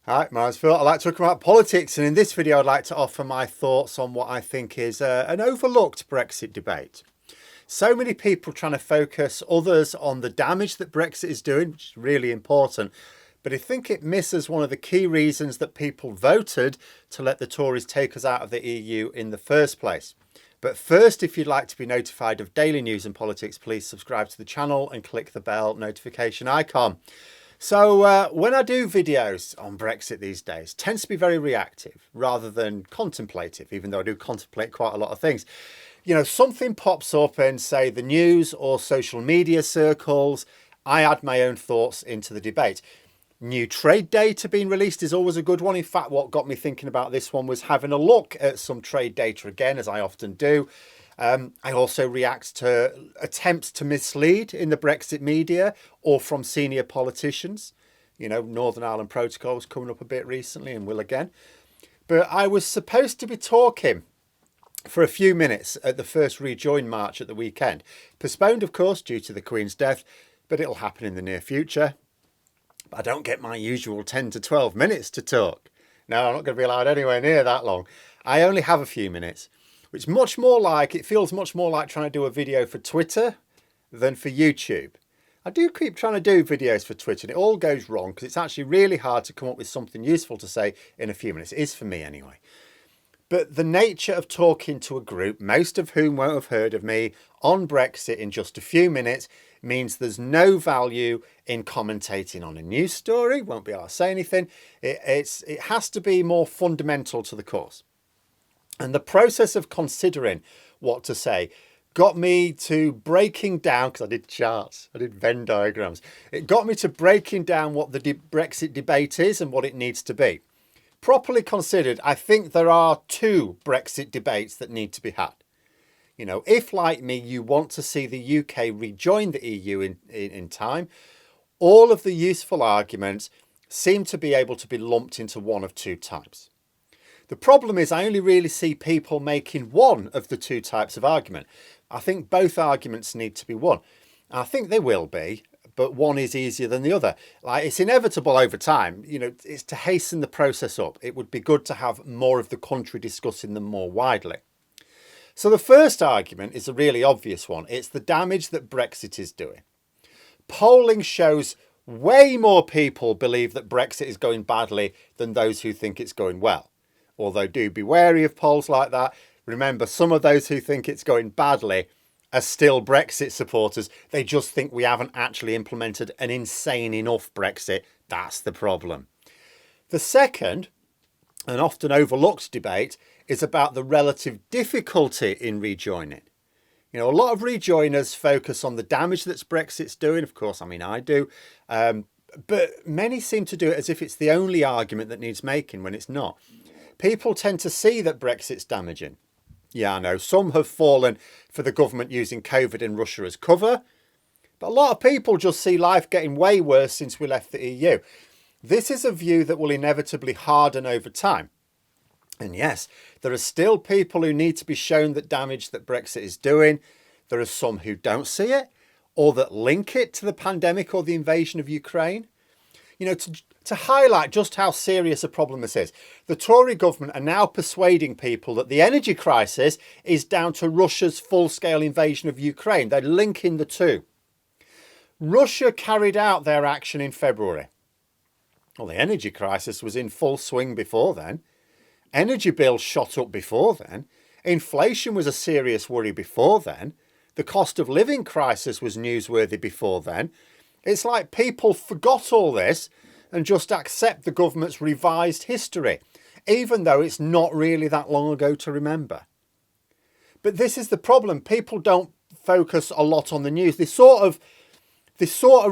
Hi, my name's Phil. I like to talk about politics, and in this video, I'd like to offer my thoughts on what I think is an overlooked Brexit debate. So many people trying to focus others on the damage that Brexit is doing, which is really important. But I think it misses one of the key reasons that people voted to let the Tories take us out of the EU in the first place. But first, if you'd like to be notified of daily news and politics, please subscribe to the channel and click the bell notification icon. So when I do videos on Brexit these days, it tends to be very reactive rather than contemplative, even though I do contemplate quite a lot of things. You know, something pops up in, say, the news or social media circles. I add my own thoughts into the debate. New trade data being released is always a good one. In fact, what got me thinking about this one was having a look at some trade data again, as I often do. I also react to attempts to mislead in the Brexit media or from senior politicians. You know, Northern Ireland Protocol was coming up a bit recently and will again. But I was supposed to be talking for a few minutes at the first Rejoin march at the weekend. Postponed, of course, due to the Queen's death, but it'll happen in the near future. But I don't get my usual 10 to 12 minutes to talk. No, I'm not going to be allowed anywhere near that long. I only have a few minutes. Which it feels much more like trying to do a video for Twitter than for YouTube. I do keep trying to do videos for Twitter and it all goes wrong because it's actually really hard to come up with something useful to say in a few minutes. It is for me anyway. But the nature of talking to a group, most of whom won't have heard of me, on Brexit in just a few minutes means there's no value in commentating on a news story, won't be able to say anything. It has to be more fundamental to the cause. And the process of considering what to say got me to breaking down, because I did charts, I did Venn diagrams. It got me to breaking down what the Brexit debate is and what it needs to be. Properly considered, I think there are two Brexit debates that need to be had. You know, if like me, you want to see the UK rejoin the EU in time, all of the useful arguments seem to be able to be lumped into one of two types. The problem is I only really see people making one of the two types of argument. I think both arguments need to be won. I think they will be, but one is easier than the other. Like, it's inevitable over time. You know, it's to hasten the process up. It would be good to have more of the country discussing them more widely. So the first argument is a really obvious one. It's the damage that Brexit is doing. Polling shows way more people believe that Brexit is going badly than those who think it's going well. Although do be wary of polls like that. Remember, some of those who think it's going badly are still Brexit supporters. They just think we haven't actually implemented an insane enough Brexit. That's the problem. The second, and often overlooked debate, is about the relative difficulty in rejoining. You know, a lot of rejoiners focus on the damage that Brexit's doing. Of course, I mean, I do. But many seem to do it as if it's the only argument that needs making when it's not. People tend to see that Brexit's damaging. Yeah, I know, some have fallen for the government using COVID and Russia as cover. But a lot of people just see life getting way worse since we left the EU. This is a view that will inevitably harden over time. And yes, there are still people who need to be shown the damage that Brexit is doing. There are some who don't see it or that link it to the pandemic or the invasion of Ukraine. You know, to highlight just how serious a problem this is, the Tory government are now persuading people that the energy crisis is down to Russia's full-scale invasion of Ukraine. They're linking the two. Russia carried out their action in February. Well, the energy crisis was in full swing before then. Energy bills shot up before then. Inflation was a serious worry before then. The cost of living crisis was newsworthy before then. It's like people forgot all this and just accept the government's revised history, even though it's not really that long ago to remember. But this is the problem. People don't focus a lot on the news. They sort of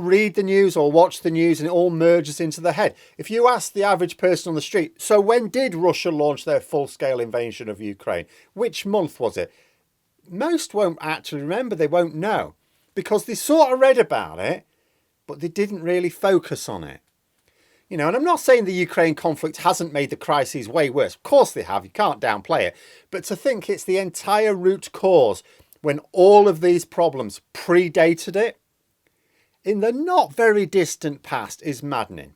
read the news or watch the news and it all merges into their head. If you ask the average person on the street, so when did Russia launch their full-scale invasion of Ukraine? Which month was it? Most won't actually remember. They won't know because they sort of read about it, but they didn't really focus on it. You know, and I'm not saying the Ukraine conflict hasn't made the crises way worse. Of course they have. You can't downplay it. But to think it's the entire root cause when all of these problems predated it in the not very distant past is maddening.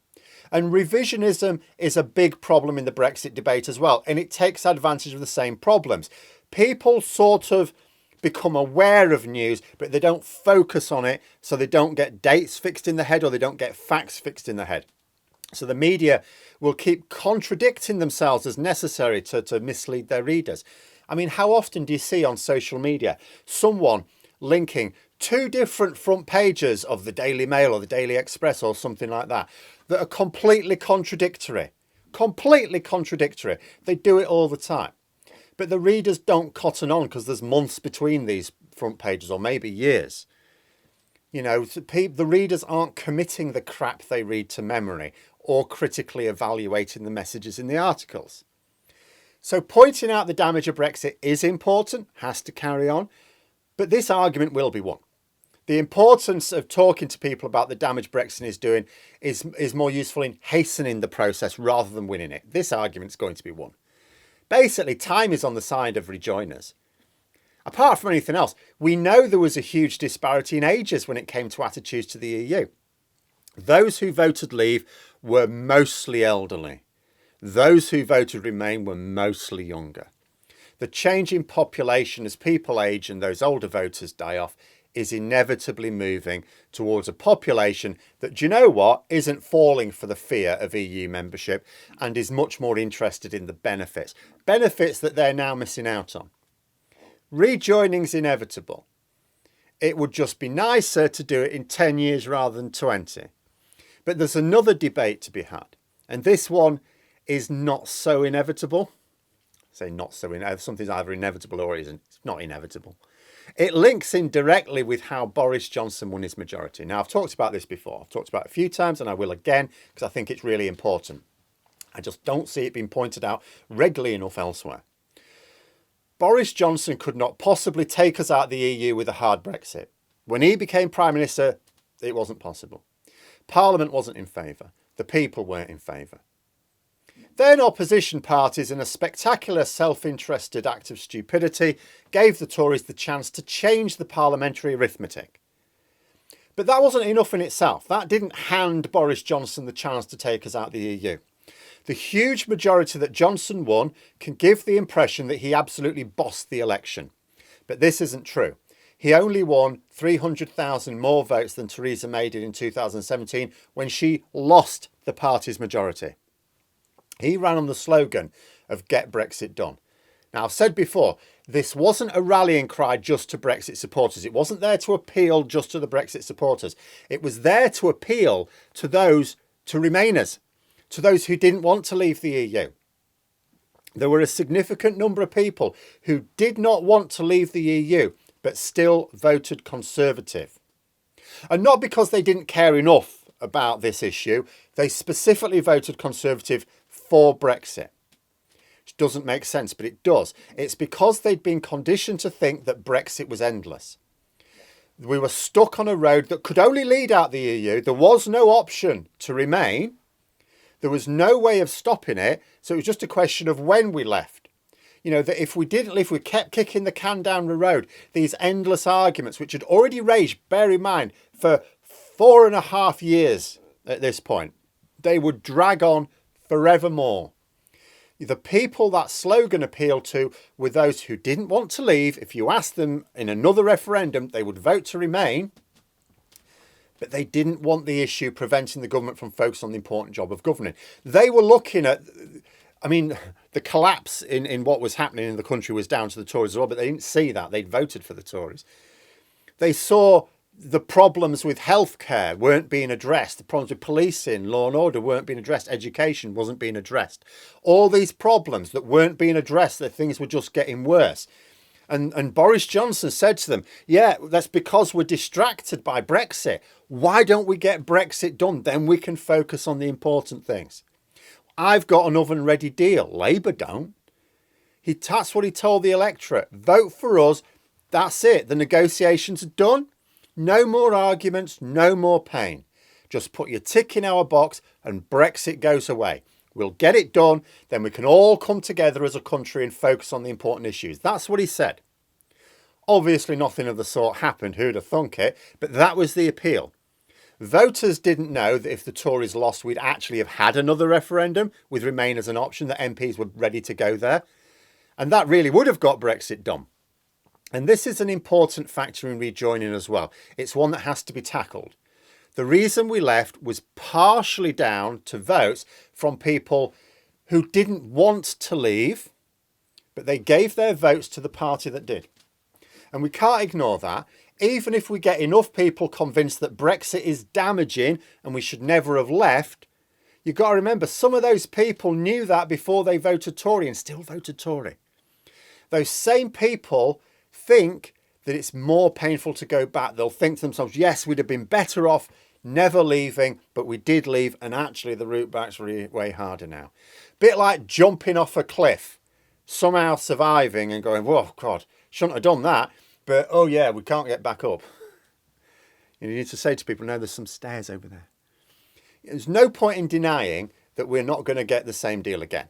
And revisionism is a big problem in the Brexit debate as well. And it takes advantage of the same problems. People sort of become aware of news, but they don't focus on it. So they don't get dates fixed in the head, or they don't get facts fixed in the head. So the media will keep contradicting themselves as necessary to mislead their readers. I mean, how often do you see on social media someone linking two different front pages of the Daily Mail or the Daily Express or something like that that are completely contradictory? Completely contradictory. They do it all the time. But the readers don't cotton on because there's months between these front pages, or maybe years. You know, the readers aren't committing the crap they read to memory or critically evaluating the messages in the articles. So pointing out the damage of Brexit is important, has to carry on, but this argument will be won. The importance of talking to people about the damage Brexit is doing is more useful in hastening the process rather than winning it. This argument's going to be won. Basically, time is on the side of rejoiners. Apart from anything else, we know there was a huge disparity in ages when it came to attitudes to the EU. Those who voted leave were mostly elderly. Those who voted remain were mostly younger. The change in population as people age and those older voters die off is inevitably moving towards a population that, do you know what, isn't falling for the fear of EU membership and is much more interested in the benefits. Benefits that they're now missing out on. Rejoining's inevitable. It would just be nicer to do it in 10 years rather than 20. But there's another debate to be had. And this one is not so inevitable. Say not so inevitable. Something's either inevitable or it isn't. It's not inevitable. It links in directly with how Boris Johnson won his majority. Now, I've talked about this before. I've talked about it a few times and I will again because I think it's really important. I just don't see it being pointed out regularly enough elsewhere. Boris Johnson could not possibly take us out of the EU with a hard Brexit. When he became Prime Minister, it wasn't possible. Parliament wasn't in favour. The people weren't in favour. Then opposition parties, in a spectacular self-interested act of stupidity, gave the Tories the chance to change the parliamentary arithmetic. But that wasn't enough in itself. That didn't hand Boris Johnson the chance to take us out of the EU. The huge majority that Johnson won can give the impression that he absolutely bossed the election. But this isn't true. He only won 300,000 more votes than Theresa May did in 2017 when she lost the party's majority. He ran on the slogan of "Get Brexit Done." Now, I've said before, this wasn't a rallying cry just to Brexit supporters. It wasn't there to appeal just to the Brexit supporters. It was there to appeal to those, to Remainers, to those who didn't want to leave the EU. There were a significant number of people who did not want to leave the EU, but still voted Conservative. And not because they didn't care enough about this issue, they specifically voted Conservative for Brexit. Which doesn't make sense, but it does. It's because they'd been conditioned to think that Brexit was endless. We were stuck on a road that could only lead out the EU. There was no option to remain. There was no way of stopping it. So it was just a question of when we left. You know, that if we didn't leave, we kept kicking the can down the road. These endless arguments, which had already raged, bear in mind, for 4.5 years at this point, they would drag on forevermore. The people that slogan appealed to were those who didn't want to leave. If you asked them in another referendum, they would vote to remain. But they didn't want the issue preventing the government from focusing on the important job of governing. They were looking at, I mean, the collapse in what was happening in the country was down to the Tories as well, but they didn't see that. They'd voted for the Tories. They saw the problems with healthcare weren't being addressed. The problems with policing, law and order weren't being addressed. Education wasn't being addressed. All these problems that weren't being addressed, that things were just getting worse. And Boris Johnson said to them, yeah, that's because we're distracted by Brexit. Why don't we get Brexit done? Then we can focus on the important things. I've got an oven-ready deal. Labour don't. That's what he told the electorate. Vote for us. That's it. The negotiations are done. No more arguments, no more pain. Just put your tick in our box and Brexit goes away. We'll get it done, then we can all come together as a country and focus on the important issues. That's what he said. Obviously, nothing of the sort happened. Who'd have thunk it? But that was the appeal. Voters didn't know that if the Tories lost, we'd actually have had another referendum with Remain as an option, that MPs were ready to go there. And that really would have got Brexit done. And this is an important factor in rejoining as well. It's one that has to be tackled. The reason we left was partially down to votes from people who didn't want to leave, but they gave their votes to the party that did. And we can't ignore that. Even if we get enough people convinced that Brexit is damaging and we should never have left, you've got to remember some of those people knew that before they voted Tory and still voted Tory. Those same people think that it's more painful to go back. They'll think to themselves, yes, we'd have been better off never leaving, but we did leave, and actually the route back's way harder now. Bit like jumping off a cliff, somehow surviving and going, oh God, shouldn't have done that, but oh yeah, we can't get back up. You need to say to people, no, there's some stairs over there. There's no point in denying that we're not going to get the same deal again.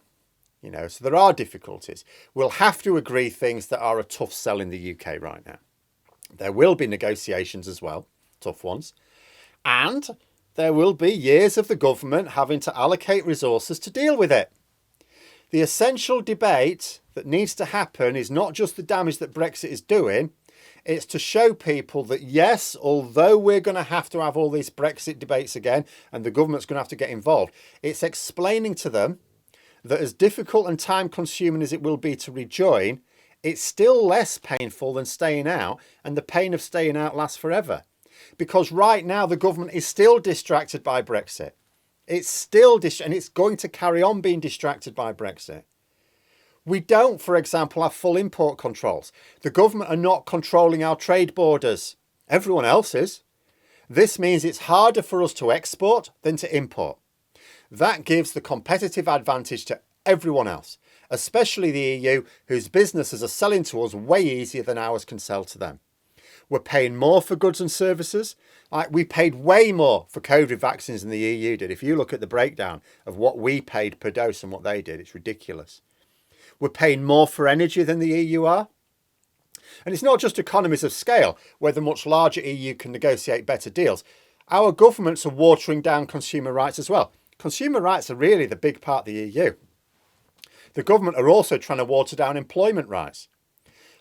So there are difficulties. We'll have to agree things that are a tough sell in the UK right now. There will be negotiations as well, tough ones. And there will be years of the government having to allocate resources to deal with it. The essential debate that needs to happen is not just the damage that Brexit is doing, it's to show people that yes, although we're going to have all these Brexit debates again and the government's going to have to get involved, it's explaining to them that as difficult and time consuming as it will be to rejoin, it's still less painful than staying out, and the pain of staying out lasts forever. Because right now the government is still distracted by Brexit. It's still and it's going to carry on being distracted by Brexit. We don't, for example, have full import controls. The government are not controlling our trade borders. Everyone else is. This means it's harder for us to export than to import. That gives the competitive advantage to everyone else, especially the EU, whose businesses are selling to us way easier than ours can sell to them. We're paying more for goods and services. We paid way more for COVID vaccines than the EU did. If you look at the breakdown of what we paid per dose and what they did, it's ridiculous. We're paying more for energy than the EU are. And it's not just economies of scale, where the much larger EU can negotiate better deals. Our governments are watering down consumer rights as well. Consumer rights are really the big part of the EU. The government are also trying to water down employment rights.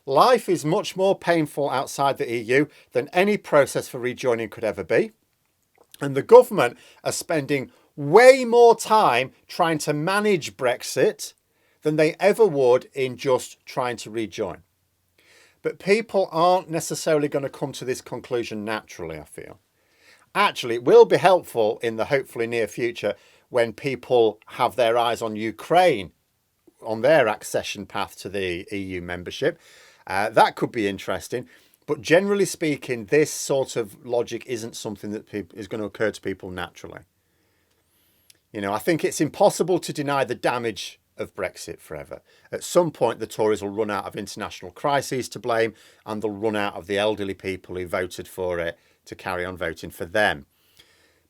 Life is much more painful outside the EU than any process for rejoining could ever be. And the government are spending way more time trying to manage Brexit than they ever would in just trying to rejoin. But people aren't necessarily going to come to this conclusion naturally, I feel. Actually, it will be helpful in the hopefully near future when people have their eyes on Ukraine, on their accession path to the EU membership. That could be interesting. But generally speaking, this sort of logic isn't something that is going to occur to people naturally. I think it's impossible to deny the damage of Brexit forever. At some point, the Tories will run out of international crises to blame, and they'll run out of the elderly people who voted for it to carry on voting for them.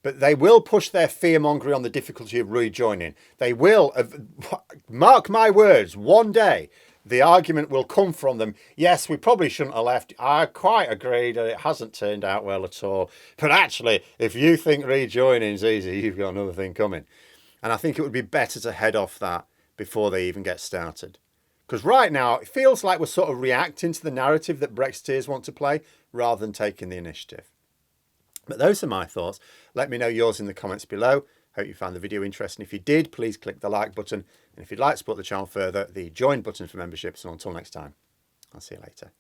But they will push their fear-mongering on the difficulty of rejoining. They will, mark my words, one day the argument will come from them, yes, we probably shouldn't have left. I quite agree that it hasn't turned out well at all. But actually, if you think rejoining is easy, you've got another thing coming. And I think it would be better to head off that before they even get started. Because right now, it feels like we're sort of reacting to the narrative that Brexiteers want to play rather than taking the initiative. But those are my thoughts. Let me know yours in the comments below. Hope you found the video interesting. If you did, please click the like button. And if you'd like to support the channel further, the join button for memberships. And until next time, I'll see you later.